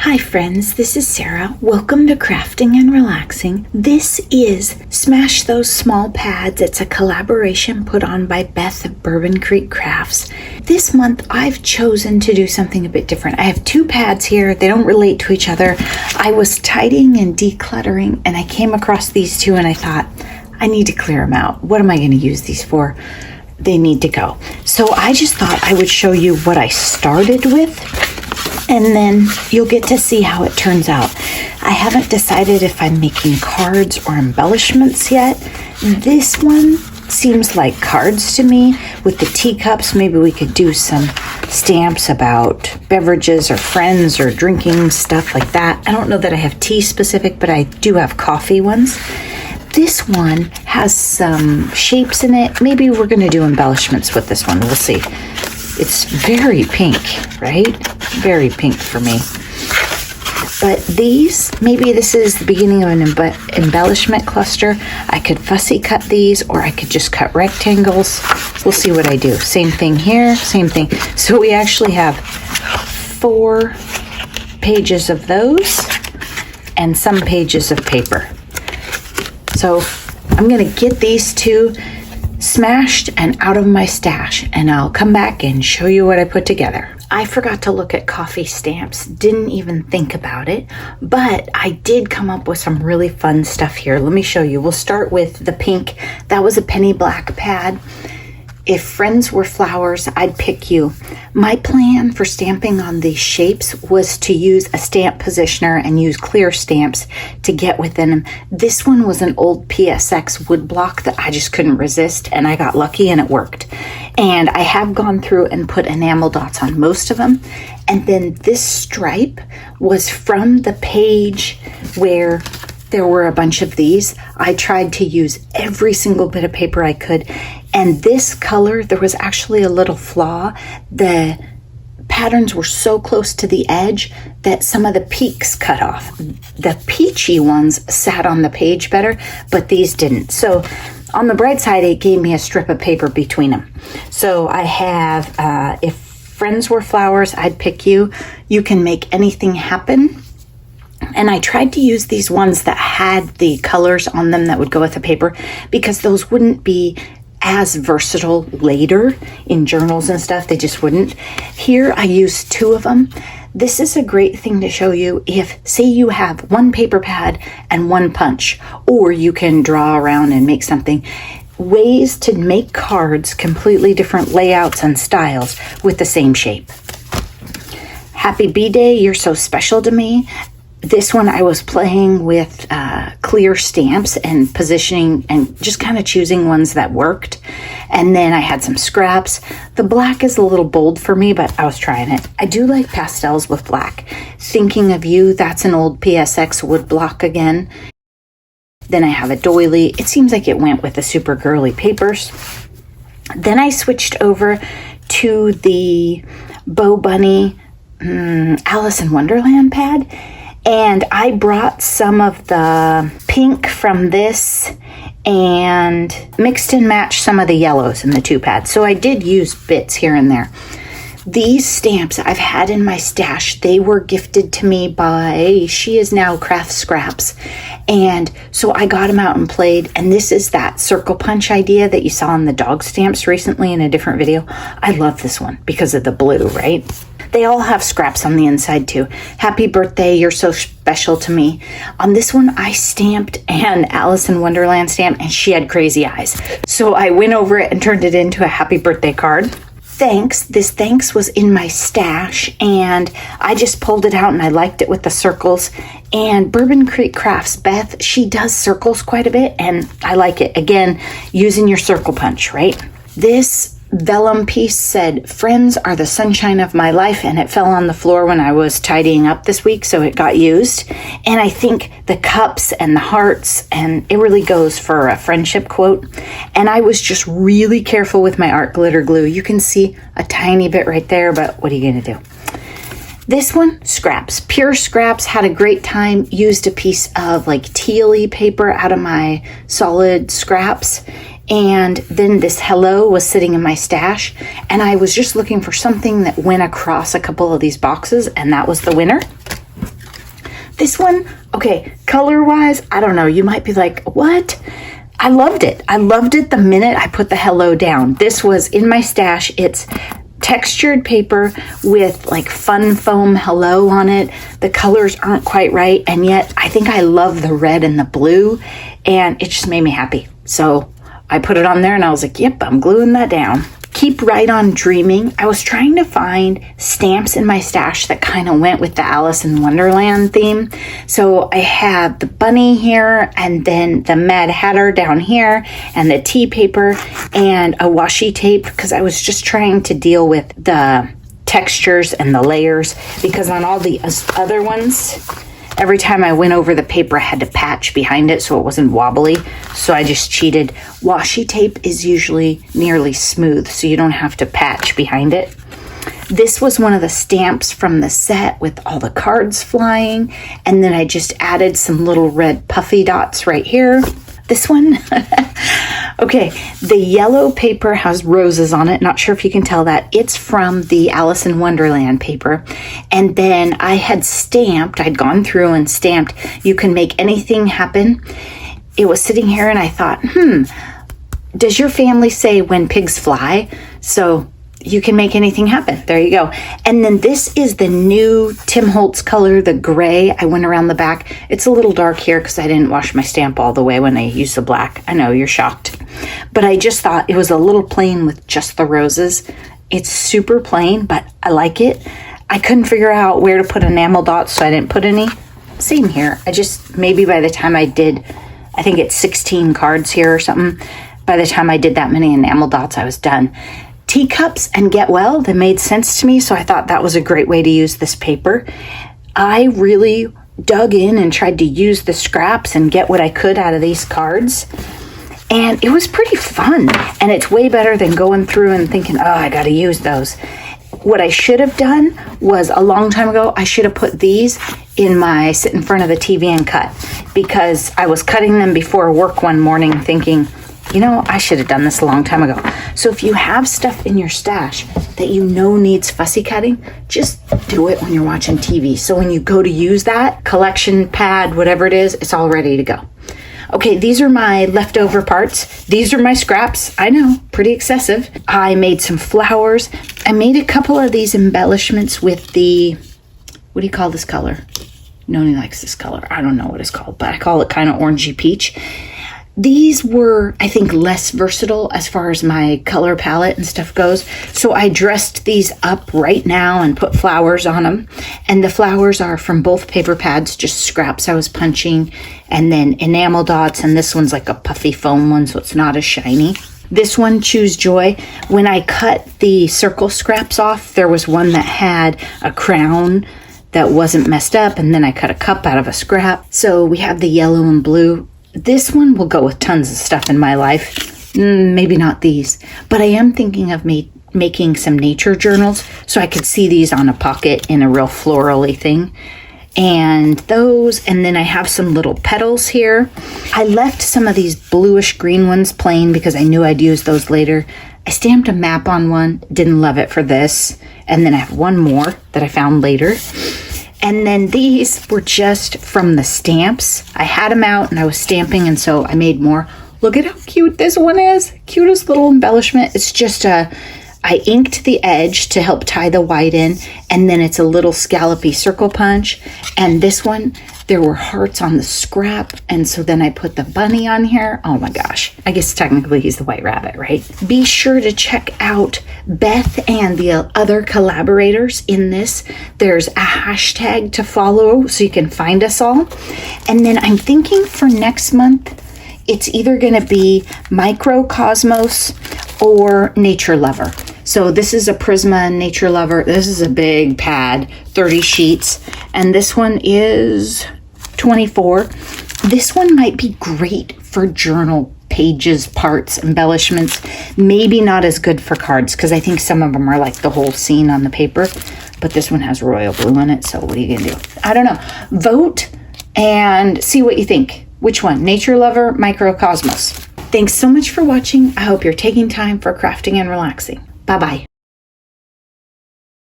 Hi friends, this is Sarah. Welcome to Crafting and Relaxing. This is Smash Those Small Pads. It's a collaboration put on by Beth of Bourbon Creek Crafts. This month I've chosen to do something a bit different. I have two pads here. They don't relate to each other. I was tidying and decluttering and I came across these two and I thought, I need to clear them out. What am I going to use these for? They need to go. So I just thought I would show you what I started with, and then you'll get to see how it turns out. I haven't decided if I'm making cards or embellishments yet. This one seems like cards to me. With the teacups, maybe we could do some stamps about beverages or friends or drinking, stuff like that. I don't know that I have tea specific, but I do have coffee ones. This one has some shapes in it. Maybe we're going to do embellishments with this one. We'll see. It's very pink, right? Very pink for me. But these, maybe this is the beginning of an embellishment cluster. I could fussy cut these, or I could just cut rectangles. We'll see what I do. Same thing here, same thing. So we actually have 4 pages of those and some pages of paper. So I'm going to get these two smashed and out of my stash, and I'll come back and show you what I put together. I forgot to look at coffee stamps, didn't even think about it, but I did come up with some really fun stuff here. Let me show you. We'll start with the pink. That was a penny black pad. If friends were flowers, I'd pick you. My plan for stamping on these shapes was to use a stamp positioner and use clear stamps to get within them. This one was an old PSX wood block that I just couldn't resist, and I got lucky and it worked. And I have gone through and put enamel dots on most of them. And then this stripe was from the page where there were a bunch of these. I tried to use every single bit of paper I could. And this color, there was actually a little flaw. The patterns were so close to the edge that some of the peaks cut off. The peachy ones sat on the page better, but these didn't. So on the bright side, it gave me a strip of paper between them. So I have, if friends were flowers, I'd pick you. You can make anything happen. And I tried to use these ones that had the colors on them that would go with the paper, because those wouldn't be as versatile later in journals and stuff. They just wouldn't. Here I used 2 of them. This is a great thing to show you if, say, you have 1 paper pad and 1 punch, or you can draw around and make something. Ways to make cards, completely different layouts and styles with the same shape. Happy B-Day, you're so special to me. This one I was playing with clear stamps and positioning and just kind of choosing ones that worked. And then I had some scraps. The black is a little bold for me, but I was trying it. I do like pastels with black. Thinking of You, that's an old PSX wood block again. Then I have a doily. It seems like it went with the super girly papers. Then I switched over to the Bo Bunny Alice in Wonderland pad. And I brought some of the pink from this and mixed and matched some of the yellows in the 2 pads. So I did use bits here and there. These stamps I've had in my stash. They were gifted to me by She Is Now Craft Scraps. And so I got them out and played. And this is that circle punch idea that you saw in the dog stamps recently in a different video. I love this one because of the blue, right? They all have scraps on the inside too. Happy birthday, you're so special to me. On this one, I stamped an Alice in Wonderland stamp and she had crazy eyes. So I went over it and turned it into a happy birthday card. Thanks. This thanks was in my stash and I just pulled it out and I liked it with the circles. And Bourbon Creek Crafts, Beth, she does circles quite a bit and I like it. Again, using your circle punch, right? This vellum piece said, "Friends are the sunshine of my life," and it fell on the floor when I was tidying up this week, so it got used. And I think the cups and the hearts, and it really goes for a friendship quote. And I was just really careful with my art glitter glue. You can see a tiny bit right there, but what are you gonna do? This one, scraps, pure scraps. Had a great time. Used a piece of like tealy paper out of my solid scraps. And then this hello was sitting in my stash, and I was just looking for something that went across a couple of these boxes, and that was the winner. This one, okay, color-wise, I don't know. You might be like, what? I loved it. I loved it the minute I put the hello down. This was in my stash. It's textured paper with like fun foam hello on it. The colors aren't quite right, and yet I think I love the red and the blue, and it just made me happy. So I put it on there and I was like, yep, I'm gluing that down. Keep right on dreaming. I was trying to find stamps in my stash that kind of went with the Alice in Wonderland theme. So I have the bunny here, and then the Mad Hatter down here, and the tea paper, and a washi tape, because I was just trying to deal with the textures and the layers, because on all the other ones, every time I went over the paper, I had to patch behind it so it wasn't wobbly. So I just cheated. Washi tape is usually nearly smooth, so you don't have to patch behind it. This was one of the stamps from the set with all the cards flying. And then I just added some little red puffy dots right here. This one, okay, the yellow paper has roses on it. Not sure if you can tell that. It's from the Alice in Wonderland paper. And then I had stamped, I'd gone through and stamped, you can make anything happen. It was sitting here and I thought, does your family say when pigs fly? So you can make anything happen. There you go. And then this is the new Tim Holtz color, the gray. I went around the back. It's a little dark here because I didn't wash my stamp all the way when I used the black. I know, you're shocked. But I just thought it was a little plain with just the roses. It's super plain, but I like it. I couldn't figure out where to put enamel dots, so I didn't put any. Same here. Maybe by the time I did, I think it's 16 cards here or something. By the time I did that many enamel dots, I was done. Teacups and Get Well, that made sense to me, so I thought that was a great way to use this paper. I really dug in and tried to use the scraps and get what I could out of these cards, and it was pretty fun, and it's way better than going through and thinking, oh, I gotta use those. What I should have done was, a long time ago, I should have put these in my sit in front of the TV and cut, because I was cutting them before work one morning thinking, you know, I should have done this a long time ago. So if you have stuff in your stash that you know needs fussy cutting, just do it when you're watching TV. So when you go to use that collection pad, whatever it is, it's all ready to go. Okay, these are my leftover parts. These are my scraps. I know, pretty excessive. I made some flowers. I made a couple of these embellishments with the, what do you call this color? Noni likes this color. I don't know what it's called, but I call it kind of orangey peach. These were, I think, less versatile as far as my color palette and stuff goes. So I dressed these up right now and put flowers on them. And the flowers are from both paper pads, just scraps I was punching, and then enamel dots. And this one's like a puffy foam one, so it's not as shiny. This one, Choose Joy. When I cut the circle scraps off, there was one that had a crown that wasn't messed up. And then I cut a cup out of a scrap. So we have the yellow and blue. This one will go with tons of stuff in my life. Maybe not these, but I am thinking of making some nature journals so I could see these on a pocket in a real florally thing. And those, and then I have some little petals here. I left some of these bluish green ones plain because I knew I'd use those later. I stamped a map on one, didn't love it for this. And then I have one more that I found later. And then these were just from the stamps. I had them out and I was stamping, and so I made more. Look at how cute this one is. Cutest little embellishment. It's just I inked the edge to help tie the white in, and then it's a little scallopy circle punch. And this one, there were hearts on the scrap, and so then I put the bunny on here. Oh my gosh. I guess technically he's the white rabbit, right? Be sure to check out Beth and the other collaborators in this. There's a hashtag to follow so you can find us all. And then I'm thinking for next month, it's either going to be Microcosmos or Nature Lover. So this is a Prisma Nature Lover. This is a big pad, 30 sheets. And this one is 24. This one might be great for journal pages, parts, embellishments. Maybe not as good for cards because I think some of them are like the whole scene on the paper. But this one has royal blue in it. So what are you going to do? I don't know. Vote and see what you think. Which one? Nature Lover, Microcosmos. Thanks so much for watching. I hope you're taking time for crafting and relaxing. Bye-bye.